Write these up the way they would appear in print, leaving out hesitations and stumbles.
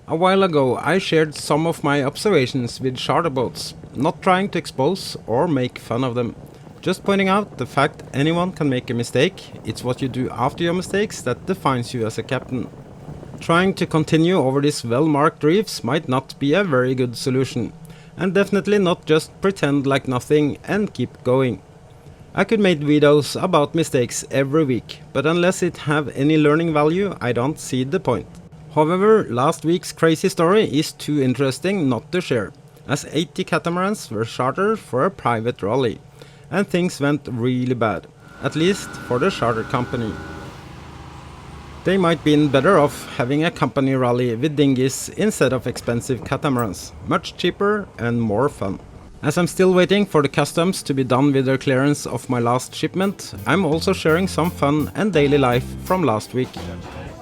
A while ago I shared some of my observations with charter boats, not trying to expose or make fun of them. Just pointing out the fact anyone can make a mistake, it's what you do after your mistakes that defines you as a captain. Trying to continue over these well-marked reefs might not be a very good solution, and definitely not just pretend like nothing and keep going. I could make videos about mistakes every week, but unless it have any learning value, I don't see the point. However, last week's crazy story is too interesting not to share, as 80 catamarans were chartered for a private rally, and things went really bad, at least for the charter company. They might been better off having a company rally with dinghies instead of expensive catamarans, much cheaper and more fun. As I'm still waiting for the customs to be done with their clearance of my last shipment, I'm also sharing some fun and daily life from last week.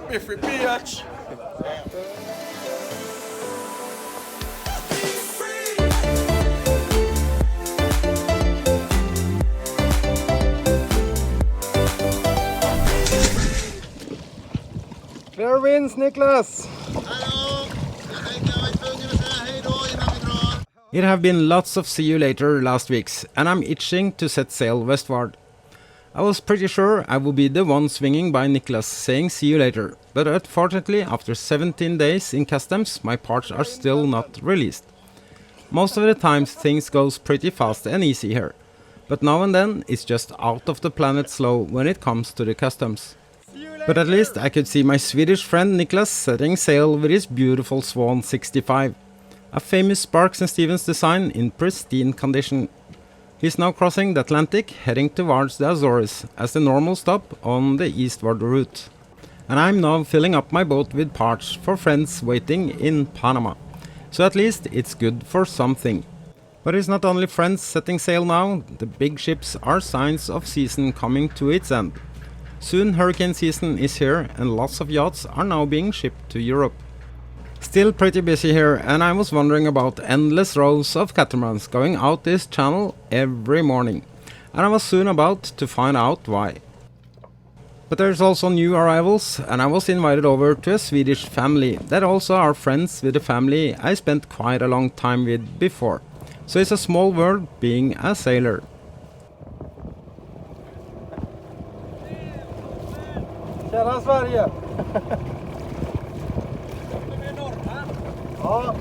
Biffy bitch! Fair winds, Niklas! It have been lots of see you later last weeks, and I'm itching to set sail westward. I was pretty sure I would be the one swinging by Niklas saying see you later, but unfortunately after 17 days in customs my parts are still not released. Most of the times things goes pretty fast and easy here, but now and then it's just out of the planet slow when it comes to the customs. But at least I could see my Swedish friend Niklas setting sail with his beautiful Swan 65. A famous Sparks and Stevens design in pristine condition. He's now crossing the Atlantic, heading towards the Azores as the normal stop on the eastward route. And I'm now filling up my boat with parts for friends waiting in Panama. So at least it's good for something. But it's not only friends setting sail now, the big ships are signs of season coming to its end. Soon hurricane season is here and lots of yachts are now being shipped to Europe. Still pretty busy here, and I was wondering about endless rows of catamarans going out this channel every morning, and I was soon about to find out why. But there's also new arrivals, and I was invited over to a Swedish family that also are friends with the family I spent quite a long time with before. So it's a small world being a sailor. Tjena Sverige! Ja.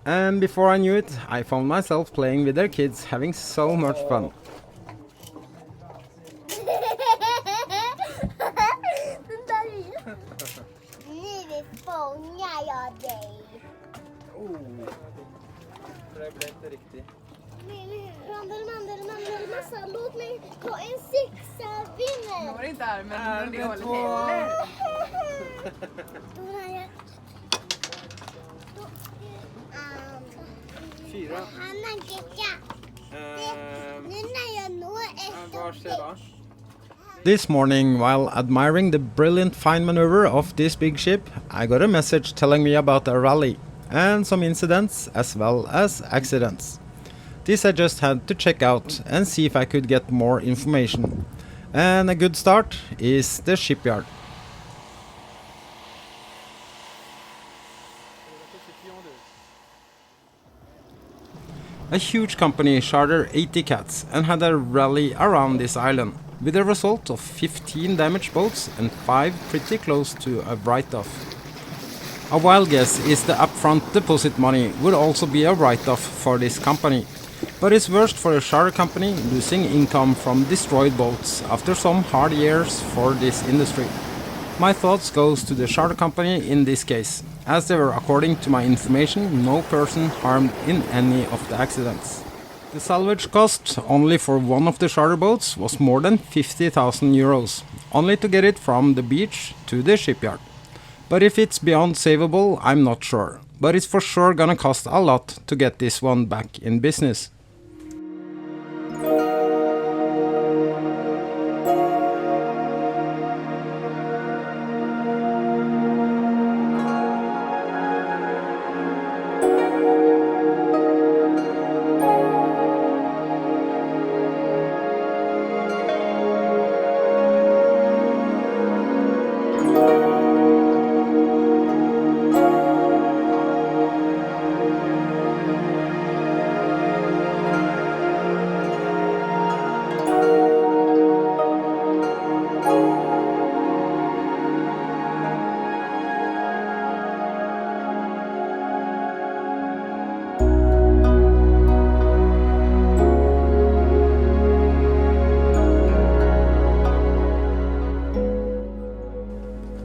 And before I knew it, I found myself playing with their kids, having so much fun. Nu vill fånga jag dig. Det blev inte riktigt. Massa, låt mig ta en sixarvinne. Jag var inte armen det hållet heller. Fyra. Hanna Gecka. Nu när jag når ett. This morning, while admiring the brilliant fine maneuver of this big ship, I got a message telling me about a rally and some incidents as well as accidents. This I just had to check out and see if I could get more information. And a good start is the shipyard. A huge company chartered 80 cats and had a rally around this island, with a result of 15 damaged boats and 5 pretty close to a write-off. A wild guess is the upfront deposit money would also be a write-off for this company. But it's worst for a charter company losing income from destroyed boats after some hard years for this industry. My thoughts goes to the charter company in this case, as there were, according to my information, no person harmed in any of the accidents. The salvage cost only for one of the charter boats was more than 50,000 euros, only to get it from the beach to the shipyard. But if it's beyond savable, I'm not sure. But it's for sure gonna cost a lot to get this one back in business.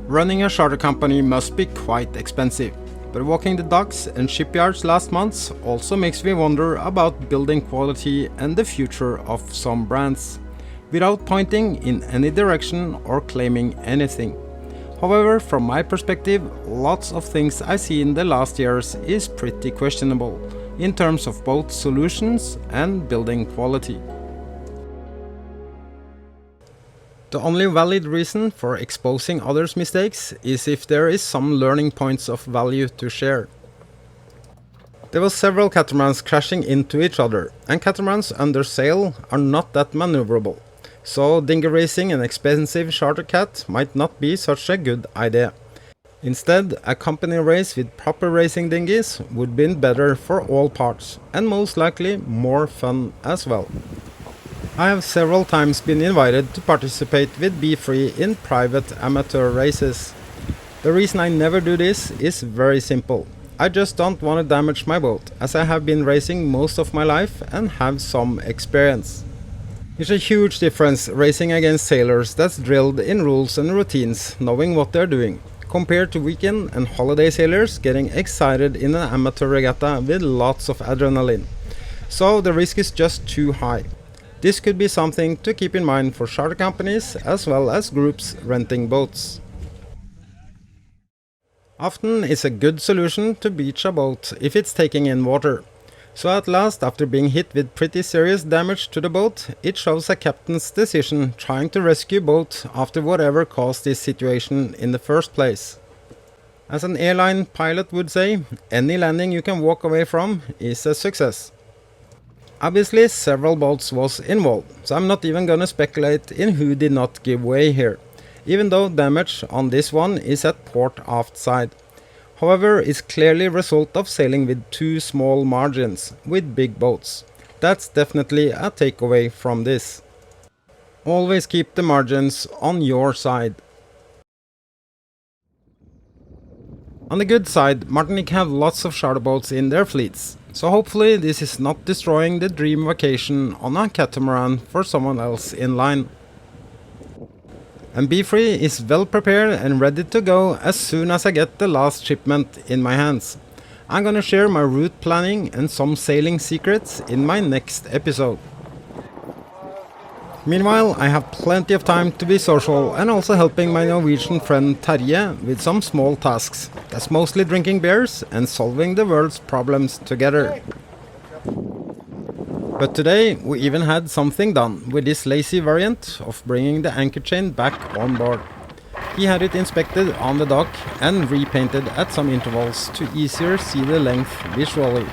Running a charter company must be quite expensive, but walking the docks and shipyards last month also makes me wonder about building quality and the future of some brands, without pointing in any direction or claiming anything. However, from my perspective, lots of things I see in the last years is pretty questionable in terms of both solutions and building quality. The only valid reason for exposing others' mistakes is if there is some learning points of value to share. There were several catamarans crashing into each other, and catamarans under sail are not that maneuverable, so dinghy racing an expensive charter cat might not be such a good idea. Instead, a company race with proper racing dinghies would be better for all parts, and most likely more fun as well. I have several times been invited to participate with Be Free in private amateur races. The reason I never do this is very simple. I just don't want to damage my boat, as I have been racing most of my life and have some experience. It's a huge difference racing against sailors that's drilled in rules and routines, knowing what they're doing, compared to weekend and holiday sailors getting excited in an amateur regatta with lots of adrenaline. So the risk is just too high. This could be something to keep in mind for charter companies as well as groups renting boats. Often it's a good solution to beach a boat if it's taking in water. So at last, after being hit with pretty serious damage to the boat, it shows a captain's decision trying to rescue boat after whatever caused this situation in the first place. As an airline pilot would say, any landing you can walk away from is a success. Obviously several boats was involved, so I'm not even gonna speculate in who did not give way here, even though damage on this one is at port aft side. However, it's clearly a result of sailing with too small margins with big boats. That's definitely a takeaway from this. Always keep the margins on your side. On the good side, Martinique have lots of charter boats in their fleets, so hopefully this is not destroying the dream vacation on a catamaran for someone else in line. And Be Free is well prepared and ready to go as soon as I get the last shipment in my hands. I'm gonna share my route planning and some sailing secrets in my next episode. Meanwhile, I have plenty of time to be social and also helping my Norwegian friend Terje with some small tasks. That's mostly drinking beers and solving the world's problems together. But today we even had something done with this lazy variant of bringing the anchor chain back on board. He had it inspected on the dock and repainted at some intervals to easier see the length visually.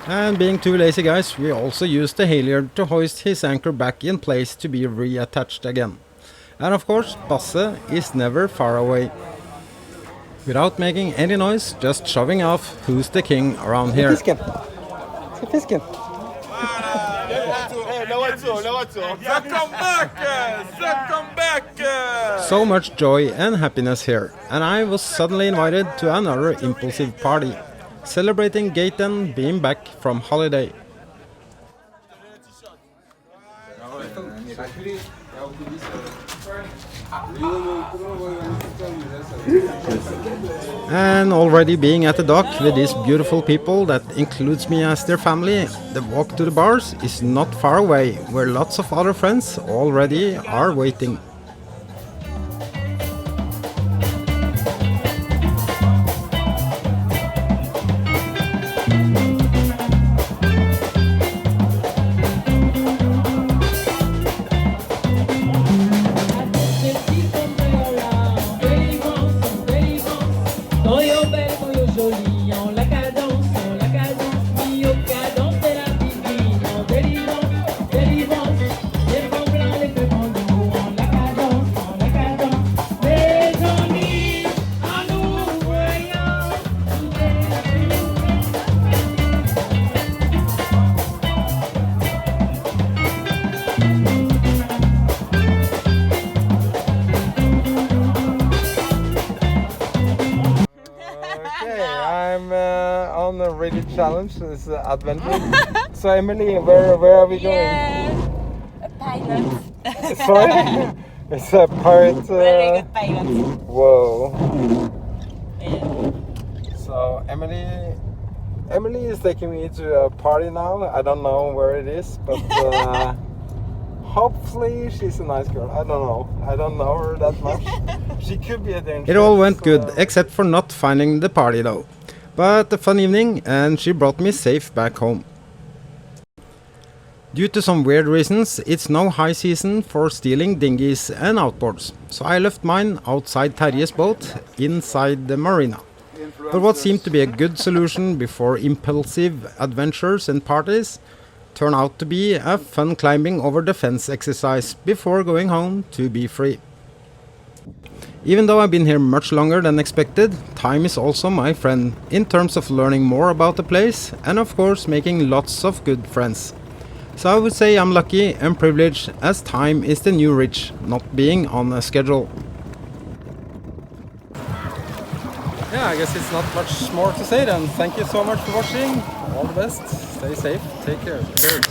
And being two lazy guys, we also used the halyard to hoist his anchor back in place to be reattached again. And of course, Basse is never far away. Without making any noise, just shoving off who's the king around here. Fisken. Fisken. Welcome back! So much joy and happiness here, and I was suddenly invited to another impulsive party, celebrating Gaten being back from holiday. And already being at the dock with these beautiful people that includes me as their family, the walk to the bars is not far away, where lots of other friends already are waiting. On a really challenge, this adventure. So Emily, where are we going? A pilot. Sorry? It's a pirate. Very good pirates. Whoa. Yeah. So Emily is taking me to a party now. I don't know where it is, but hopefully she's a nice girl. I don't know. I don't know her that much. She could be a danger. It all went good, except for not finding the party though. But a fun evening, and she brought me safe back home. Due to some weird reasons, it's now high season for stealing dinghies and outboards, so I left mine outside Terje's boat, inside the marina. But what seemed to be a good solution before impulsive adventures and parties turned out to be a fun climbing over the fence exercise before going home to be free. Even though I've been here much longer than expected, time is also my friend in terms of learning more about the place and of course making lots of good friends. So I would say I'm lucky and privileged, as time is the new rich, not being on a schedule. Yeah, I guess it's not much more to say then. Thank you so much for watching. All the best. Stay safe. Take care. Cheers.